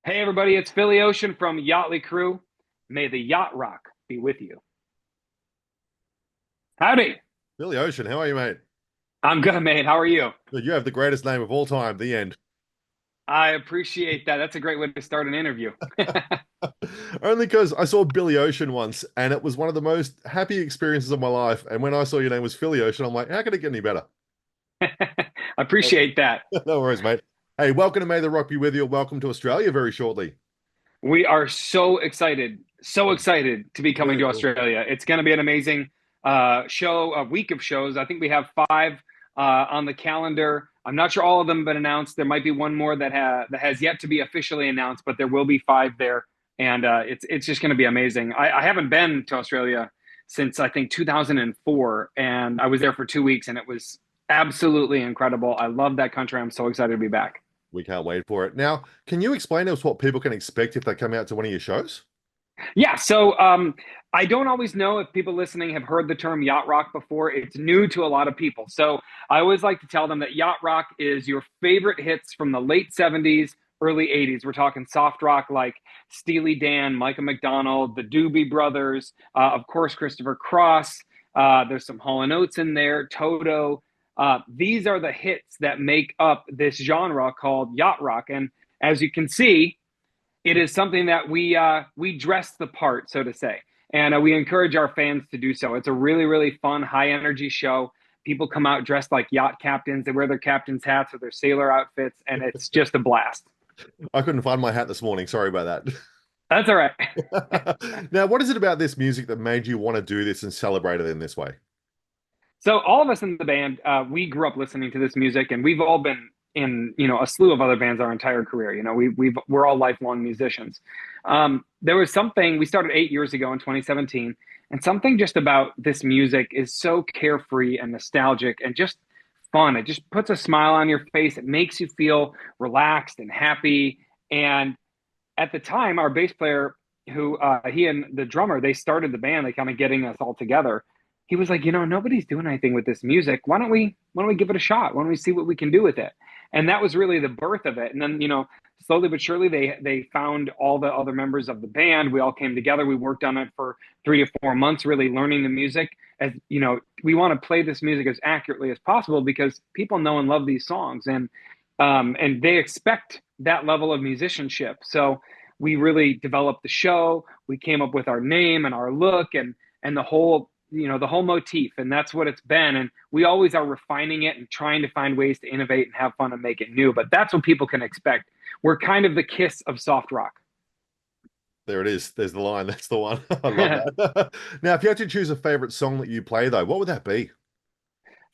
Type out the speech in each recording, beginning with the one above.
Hey everybody, it's Philly Ocean from Yächtley Crëw. May the Yacht Rock be with you. Howdy. Billy Ocean, how are you, mate? I'm good, mate. How are you? Good, you have the greatest name of all time, the end. I appreciate that. That's a great way to start an interview. Only because I saw Billy Ocean once and it was one of the most happy experiences of my life. And when I saw your name was Philly Ocean, I'm like, how can it get any better? I appreciate that. No worries, mate. Hey, welcome to May the Rock be with you. Welcome to Australia very shortly. We are so excited to be coming Really to cool. Australia. It's going to be an amazing show, a week of shows. I think we have five on the calendar. I'm not sure all of them have been announced. There might be one more that has yet to be officially announced, but there will be five there, and it's just going to be amazing. I haven't been to Australia since I think 2004, and I was there for 2 weeks, and it was absolutely incredible. I love that country. I'm so excited to be back. We can't wait for it. Now, can you explain to us what people can expect if they come out to one of your shows? Yeah, so I don't always know if people listening have heard the term yacht rock before. It's new to a lot of people. So I always like to tell them that yacht rock is your favorite hits from the late 70s, early 80s. We're talking soft rock like Steely Dan, Michael McDonald, the Doobie Brothers, of course, Christopher Cross. There's some Hall and Oates in there, Toto. These are the hits that make up this genre called yacht rock. And as you can see, it is something that we dress the part, so to say, and we encourage our fans to do so. It's a really fun, high energy show. People come out dressed like yacht captains. They wear their captain's hats or their sailor outfits, and it's just a blast. I couldn't find my hat this morning. Sorry about That's all right. that. Now, what is it about this music that made you want to do this and celebrate it in this way? So all of us in the band, we grew up listening to this music, and we've all been in a slew of other bands our entire career. We're all lifelong musicians. There was something we started 8 years ago in 2017, and something just about this music is so carefree and nostalgic and just fun. It just puts a smile on your face. It makes you feel relaxed and happy. And at the time, our bass player, who he and the drummer, they started the band, they kind of getting us all together. He was like, nobody's doing anything with this music. Why don't we give it a shot? Why don't we see what we can do with it? And that was really the birth of it. And then, slowly but surely they found all the other members of the band. We all came together. We worked on it for 3 to 4 months, really learning the music. As we want to play this music as accurately as possible because people know and love these songs, and they expect that level of musicianship. So we really developed the show. We came up with our name and our look and the whole motif, and that's what it's been. And we always are refining it and trying to find ways to innovate and have fun and make it new. But that's what people can expect. We're kind of the Kiss of soft rock. There it is. There's the line. That's the one. I love that. Now, if you had to choose a favorite song that you play, though, what would that be?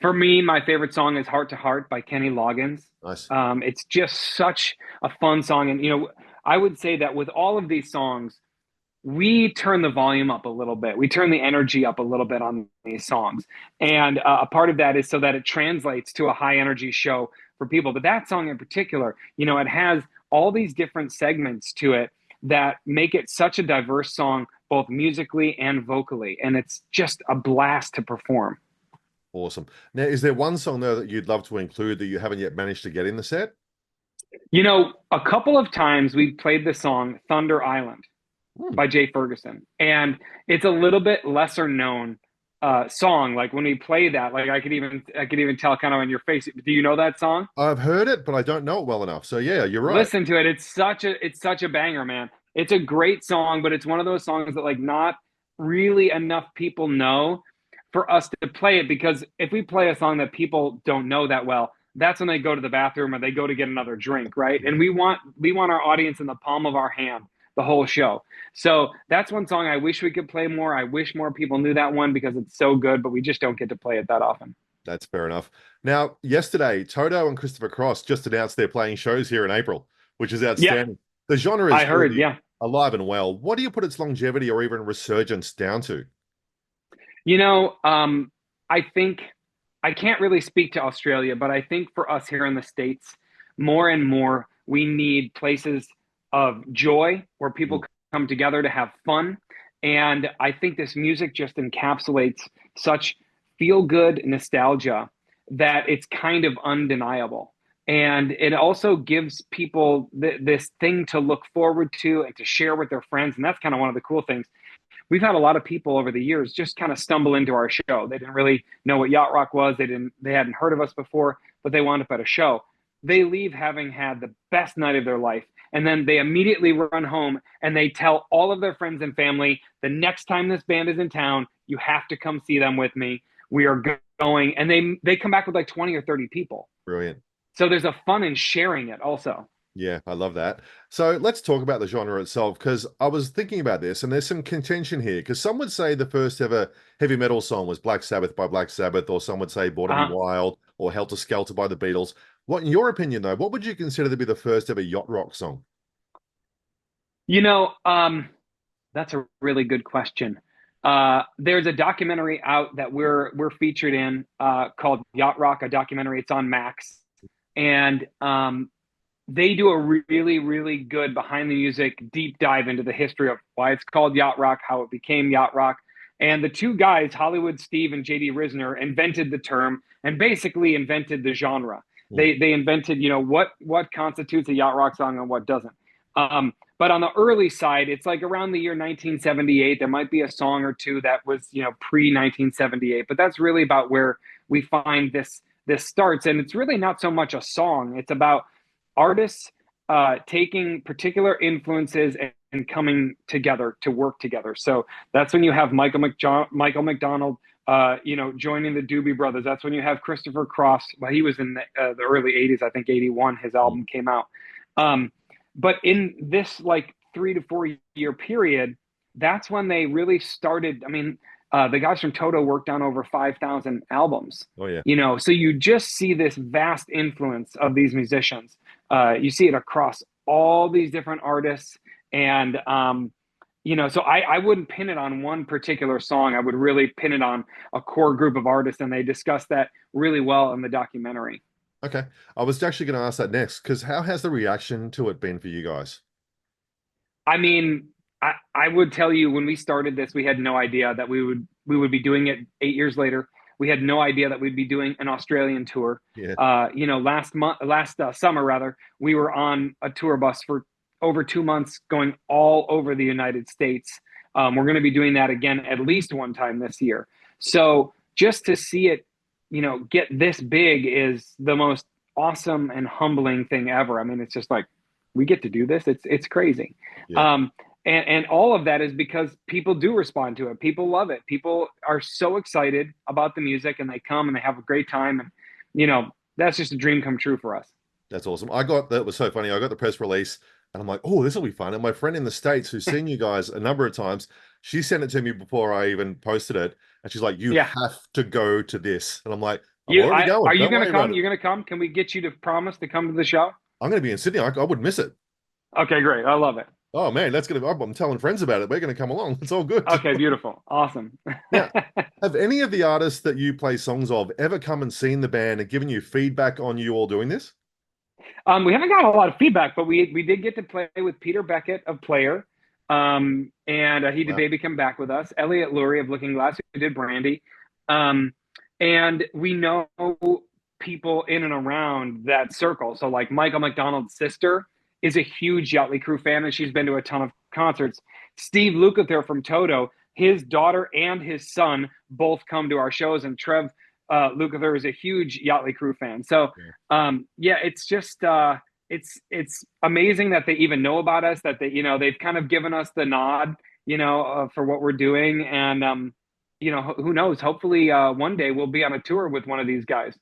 For me, my favorite song is "Heart to Heart" by Kenny Loggins. Nice. It's just such a fun song, and I would say that with all of these songs, we turn the volume up a little bit. We turn the energy up a little bit on these songs. And a part of that is so that it translates to a high energy show for people. But that song in particular, it has all these different segments to it that make it such a diverse song, both musically and vocally. And it's just a blast to perform. Awesome. Now, is there one song, though, that you'd love to include that you haven't yet managed to get in the set? A couple of times we played the song Thunder Island Hmm. by Jay Ferguson. And it's a little bit lesser known song. Like when we play that, like I could even tell kind of on your face. Do you know that song? I've heard it, but I don't know it well enough. So, yeah, you're right. Listen to it. It's such a banger, man. It's a great song, but it's one of those songs that like not really enough people know for us to play it, because if we play a song that people don't know that well, that's when they go to the bathroom or they go to get another drink, right? And we want our audience in the palm of our hand the whole show. So that's one song I wish we could play more. I wish more people knew that one because it's so good, but we just don't get to play it that often. That's fair enough. Now, yesterday, Toto and Christopher Cross just announced they're playing shows here in April, which is Yeah, outstanding. The genre is I heard. clearly Yeah. alive and well. What do you put its longevity or even resurgence down to? You know, I think I can't really speak to Australia, but I think for us here in the States, more and more we need places of joy where Mm. people come together to have fun. And I think this music just encapsulates such feel good nostalgia that it's kind of undeniable. And it also gives people this thing to look forward to and to share with their friends. And that's kind of one of the cool things. We've had a lot of people over the years just kind of stumble into our show. They didn't really know what Yacht Rock was. They hadn't heard of us before, but they wound up at a show. They leave having had the best night of their life. And then they immediately run home and they tell all of their friends and family, the next time this band is in town, you have to come see them with me. We are going. And they come back with like 20 or 30 people. Brilliant. So there's a fun in sharing it also. Yeah, I love that. So let's talk about the genre itself, because I was thinking about this and there's some contention here. Because some would say the first ever heavy metal song was Black Sabbath by Black Sabbath, or some would say Born to Be Wild or Helter Skelter by the Beatles. What, in your opinion, though, what would you consider to be the first ever yacht rock song? You know, that's a really good question. There's a documentary out that we're featured in called Yacht Rock, a documentary. It's on Max, and they do a really, really good behind the music deep dive into the history of why it's called Yacht Rock, how it became Yacht Rock. And the two guys, Hollywood Steve and JD Risner, invented the term and basically invented the genre. They invented, you know, what constitutes a yacht rock song and what doesn't. But on the early side, it's like around the year 1978. There might be a song or two that was, you know, pre 1978, but that's really about where we find this starts. And it's really not so much a song. It's about artists taking particular influences and coming together to work together. So that's when you have Michael McDonald, you know, joining the Doobie Brothers. That's when you have Christopher Cross. Well, he was in the early 80s, I think 81, his album came out. But in this like 3 to 4 year period, that's when they really started. I mean, the guys from Toto worked on over 5,000 albums. Oh, yeah. You know, so you just see this vast influence of these musicians. You see it across all these different artists. And, you know, so I wouldn't pin it on one particular song. I would really pin it on a core group of artists. And they discuss that really well in the documentary. Okay. I was actually going to ask that next, because how has the reaction to it been for you guys? I mean, I would tell you when we started this, we had no idea that we would be doing it 8 years later. We had no idea that we'd be doing an Australian tour. Yeah. You know, last summer rather, we were on a tour bus for over 2 months, going all over the United States. We're going to be doing that again at least one time this year. So just to see it, you know, get this big is the most awesome and humbling thing ever. I mean, it's just like we get to do this. It's crazy. Yeah. And all of that is because people do respond to it. People love it. People are so excited about the music and they come and they have a great time. And, you know, that's just a dream come true for us. That's awesome. That was so funny. I got the press release and I'm like, oh, this will be fun. And my friend in the States who's seen you guys a number of times, she sent it to me before I even posted it. And she's like, you have to go to this. And I'm like, I'm already going. Are you going to come? You're going to come? Can we get you to promise to come to the show? I'm going to be in Sydney. I wouldn't miss it. Okay, great. I love it. Oh man, I'm telling friends about it. We're going to come along. It's all good. Okay, beautiful. Awesome. Now, have any of the artists that you play songs of ever come and seen the band and given you feedback on you all doing this? We haven't got a lot of feedback, but we did get to play with Peter Beckett of Player. And he did Baby Come Back with us. Elliot Lurie of Looking Glass, who did Brandy. And we know people in and around that circle. So like Michael McDonald's sister is a huge Yächtley Crëw fan, and she's been to a ton of concerts. Steve Lukather from Toto, his daughter and his son both come to our shows, and Trev Lukather is a huge Yächtley Crëw fan. So, it's just it's amazing that they even know about us, that they, you know, they've kind of given us the nod, you know, for what we're doing. And, you know, who knows, hopefully one day we'll be on a tour with one of these guys.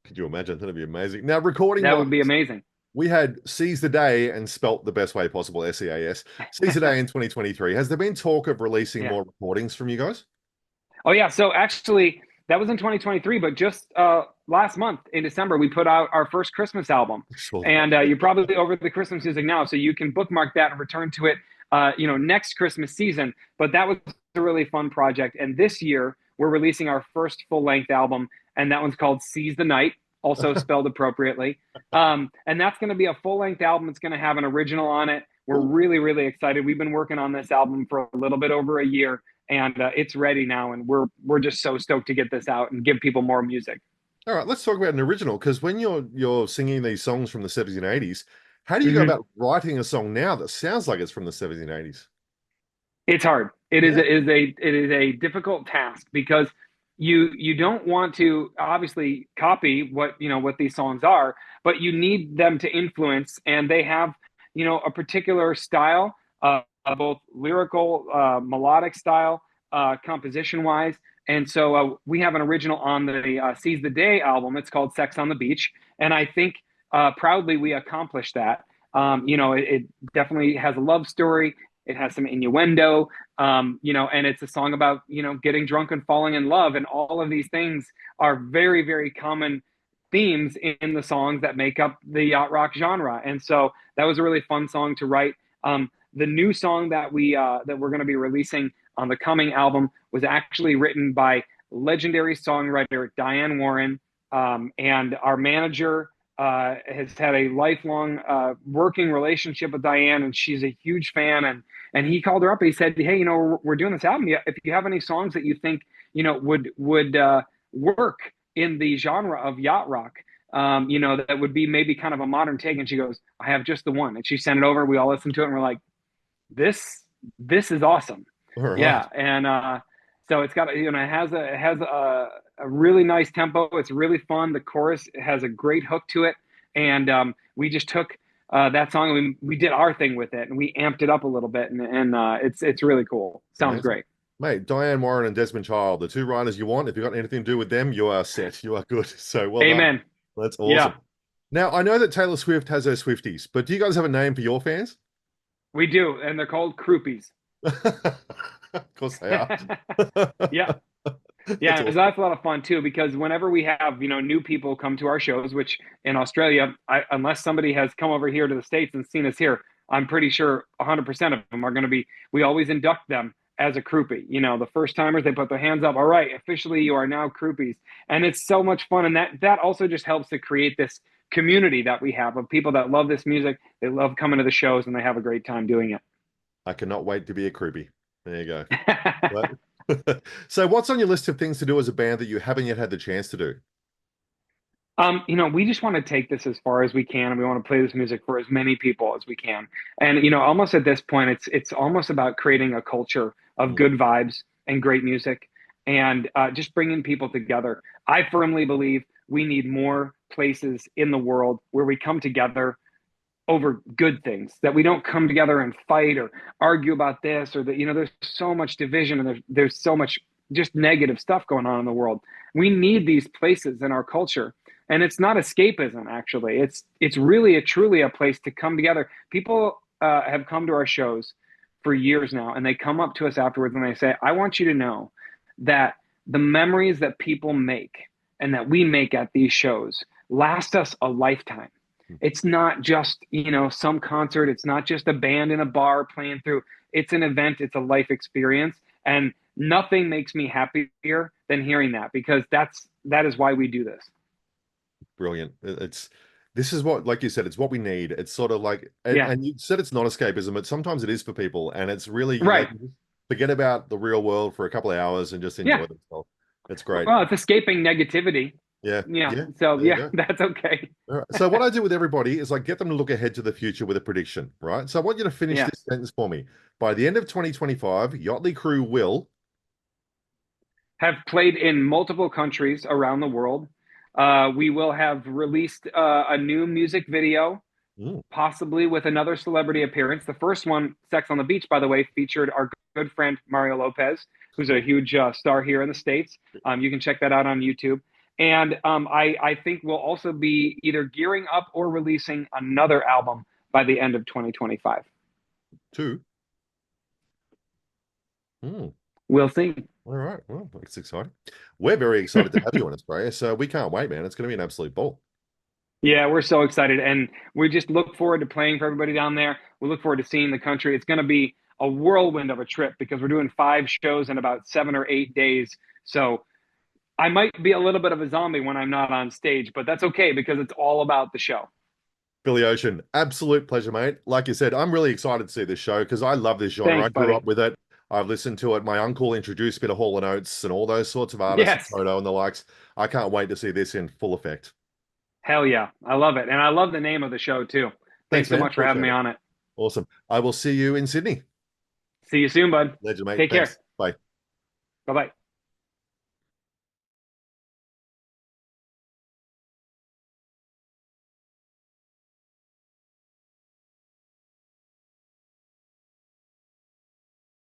Could you imagine? That'd be amazing. Now, recording that would be amazing. We had Seize the Day, and spelt the best way possible, SEAS. Seize the Day in 2023. Has there been talk of releasing more recordings from you guys? Oh, yeah. So actually, that was in 2023, but just last month in December, we put out our first Christmas album. Sure. And you're probably over the Christmas music now, so you can bookmark that and return to it, you know, next Christmas season. But that was a really fun project. And this year, we're releasing our first full-length album, and that one's called Seize the Night, also spelled appropriately. And that's going to be a full-length album. It's going to have an original on it. We're really, really excited. We've been working on this album for a little bit over a year, and it's ready now. And we're just so stoked to get this out and give people more music. All right, let's talk about an original, because when you're singing these songs from the 70s and 80s, how do you go Mhm. about writing a song now that sounds like it's from the 70s and 80s? It's hard. Yeah. It is a difficult task because you don't want to obviously copy what what these songs are, but you need them to influence, and they have a particular style, both lyrical, melodic style, composition wise. And so we have an original on the Seize the Day album. It's called Sex on the Beach. And I think proudly we accomplished that. It definitely has a love story. It has some innuendo, and it's a song about, getting drunk and falling in love. And all of these things are very, very common themes in the songs that make up the yacht rock genre. And so that was a really fun song to write. The new song that we're going to be releasing on the coming album was actually written by legendary songwriter Diane Warren, and our manager has had a lifelong working relationship with Diane, and she's a huge fan. And he called her up and he said, "Hey, we're doing this album. If you have any songs that you think would work in the genre of yacht rock, that would be maybe kind of a modern take." And she goes, "I have just the one." And she sent it over. We all listened to it, and we're like, "This this is awesome." All right. Yeah, and so it's got it has a really nice tempo. It's really fun. The chorus has a great hook to it, and we just took that song and we did our thing with it, and we amped it up a little bit, and it's really cool. Sounds Amazing. great. Mate, Diane Warren and Desmond Child, the two writers you want. If you've got anything to do with them, you are set. You are good. So well done. Amen. That's Yeah, awesome. Now, I know that Taylor Swift has her Swifties, but do you guys have a name for your fans? we do, and they're called croupies. Of course they are. Yeah. That's Yeah, awesome. that's a lot of fun too, because whenever we have, new people come to our shows, which in Australia, unless somebody has come over here to the States and seen us here, I'm pretty sure 100% of them are going to be, we always induct them as a groupie. The first timers, they put their hands up. All right, officially you are now groupies. And it's so much fun. And that also just helps to create this community that we have of people that love this music. They love coming to the shows and they have a great time doing I cannot wait to be a groupie. There you go. it. But so what's on your list of things to do as a band that you haven't yet had the chance to do? We just want to take this as far as we can, and we want to play this music for as many people as we can. And almost at this point, it's almost about creating a culture of Mm. good vibes and great music, and just bringing people together. I firmly believe we need more places in the world where we come together over good things, that we don't come together and fight or argue about this or that. There's so much division, and there's so much just negative stuff going on in the world. We need these places in our culture, and it's not escapism. Actually, it's really truly a place to come together. People have come to our shows for years now, and they come up to us afterwards and they say, "I want you to know that the memories that people make and that we make at these shows last us a lifetime. It's not just, some concert. It's not just a band in a bar playing through. It's an event. It's a life experience. And nothing makes me happier than hearing that, because that is why we do this." Brilliant. This is what, like you said, it's what we need. It's sort of like, Yeah. and you said it's not escapism, but sometimes it is for people, and it's really they Right. can just forget about the real world for a couple of hours and just Yeah. enjoy themselves. It's great. Well, it's escaping negativity. Yeah, Yeah. yeah. So There you yeah, go. that's okay. All right. So what I do with everybody is I get them to look ahead to the future with a prediction, right? So I want you to finish Yeah. this sentence for me. By the end of 2025, Yachtley Crëw will. Have played in multiple countries around the world. We will have released a new music video, Mm, possibly with another celebrity appearance. The first one, Sex on the Beach, by the way, featured our good friend Mario Lopez, who's a cool. huge star here in the States. You can check that out on YouTube. And I think we'll also be either gearing up or releasing another album by the end of 2025. Two. Mm. We'll see. All right. Well, that's exciting. We're very excited to have you on Australia, so we can't wait, man. It's going to be an absolute ball. Yeah, we're so excited. And we just look forward to playing for everybody down there. We look forward to seeing the country. It's going to be a whirlwind of a trip because we're doing 5 shows in about 7 or 8 days. So I might be a little bit of a zombie when I'm not on stage, but that's okay because it's all about the show. Billy Ocean, absolute pleasure, mate. Like you said, I'm really excited to see this show because I love this genre. I Thanks, grew up buddy. with it. I've listened to it. My uncle introduced me to Hall and Oates and all those sorts of artists, and Yes. Toto and the likes. I can't wait to see this in full effect. Hell yeah. I love it. And I love the name of the show too. Thanks, Thanks so man. much for having Appreciate me it. on it. Awesome. I will see you in Sydney. See you soon, bud. Legend, mate. Take care. Thanks. Bye. Bye bye.